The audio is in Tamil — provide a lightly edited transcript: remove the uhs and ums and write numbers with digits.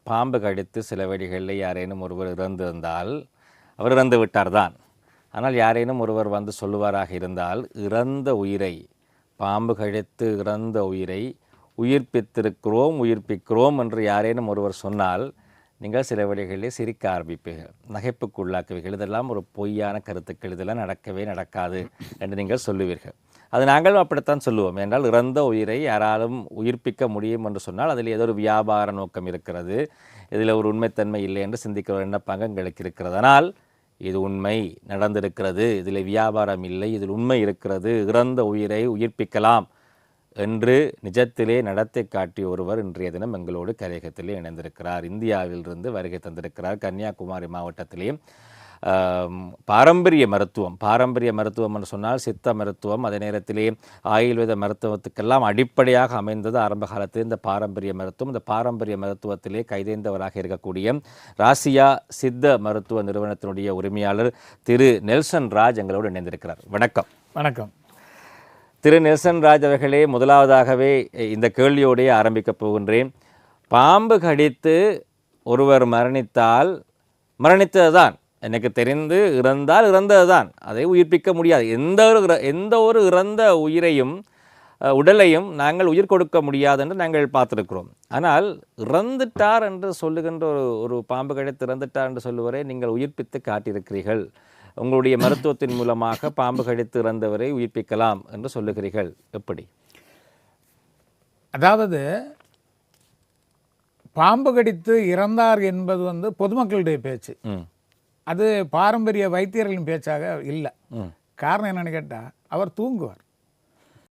பாம்பு கடித்து சில வழிகளில் யாரேனும் ஒருவர் இறந்திருந்தால் அவர் இறந்து விட்டார் தான். ஆனால் யாரேனும் ஒருவர் வந்து சொல்லுவாராக இருந்தால் இறந்த உயிரை, பாம்பு கடித்து இறந்த உயிரை உயிர்ப்பிக்கிறோம் என்று யாரேனும் ஒருவர் சொன்னால் நீங்கள் சில வழிகளிலே சிரிக்க ஆரம்பிப்பீர்கள், நகைப்புக்குள்ளாக்குவீர்கள். இதெல்லாம் ஒரு பொய்யான கருத்துக்கள், இதெல்லாம் நடக்கவே நடக்காது என்று நீங்கள் சொல்லுவீர்கள். அது நாங்களும் அப்படித்தான் சொல்லுவோம். என்றால் இறந்த உயிரை யாராலும் உயிர்ப்பிக்க முடியும் என்று சொன்னால் அதில் ஏதோ ஒரு வியாபார நோக்கம் இருக்கிறது, இதில் ஒரு உண்மைத்தன்மை இல்லை என்று சிந்திக்கிற எண்ணப்பாங்க எங்களுக்கு இருக்கிறது. ஆனால் இது உண்மை நடந்திருக்கிறது, இதில் வியாபாரம் இல்லை, இதில் உண்மை இருக்கிறது, இறந்த உயிரை உயிர்ப்பிக்கலாம் என்று நிஜத்திலே நடத்தி காட்டிய ஒருவர் இன்றைய தினம் எங்களோடு கலையகத்திலே இணைந்திருக்கிறார். இந்தியாவிலிருந்து வருகை தந்திருக்கிறார். கன்னியாகுமரி மாவட்டத்திலே பாரம்பரிய மருத்துவம் என்று சொன்னால் சித்த மருத்துவம், அதே நேரத்திலே ஆயுர்வேத மருத்துவத்துக்கெல்லாம் அடிப்படையாக அமைந்தது ஆரம்ப காலத்தில் இந்த பாரம்பரிய மருத்துவம். இந்த பாரம்பரிய மருத்துவத்திலே கைதேர்ந்தவராக இருக்கக்கூடிய ராசியா சித்த மருத்துவ நிறுவனத்தினுடைய உரிமையாளர் திரு நெல்சன் ராஜ் எங்களோடு இணைந்திருக்கிறார். வணக்கம். வணக்கம் திரு நெல்சன் ராஜ் அவர்களே, முதலாவதாகவே இந்த கேள்வியோடைய ஆரம்பிக்கப் போகின்றேன். பாம்பு கடித்து ஒருவர் மரணித்தால் மரணித்தது தான், எனக்கு தெரிந்து இறந்தால் இறந்தது தான், அதை உயிர்ப்பிக்க முடியாது. எந்த ஒரு இறந்த உயிரையும் உடலையும் நாங்கள் உயிர் கொடுக்க முடியாது என்று நாங்கள் பார்த்திருக்கிறோம். ஆனால் இறந்துட்டார் என்று சொல்லுகின்ற ஒரு பாம்பு கடித்து இறந்துட்டார் என்று சொல்லுவரை நீங்கள் உயிர்ப்பித்து காட்டியிருக்கிறீர்கள். உங்களுடைய மருத்துவத்தின் மூலமாக பாம்பு கடித்து இறந்தவரை உயிர்ப்பிக்கலாம் என்று சொல்லுகிறீர்கள். எப்படி? அதாவது பாம்பு கடித்து இறந்தார் என்பது பொதுமக்களுடைய பேச்சு, அது பாரம்பரிய வைத்தியர்களின் பேச்சாக இல்லை. காரணம் என்னன்னு கேட்டால் அவர் தூங்குவார்.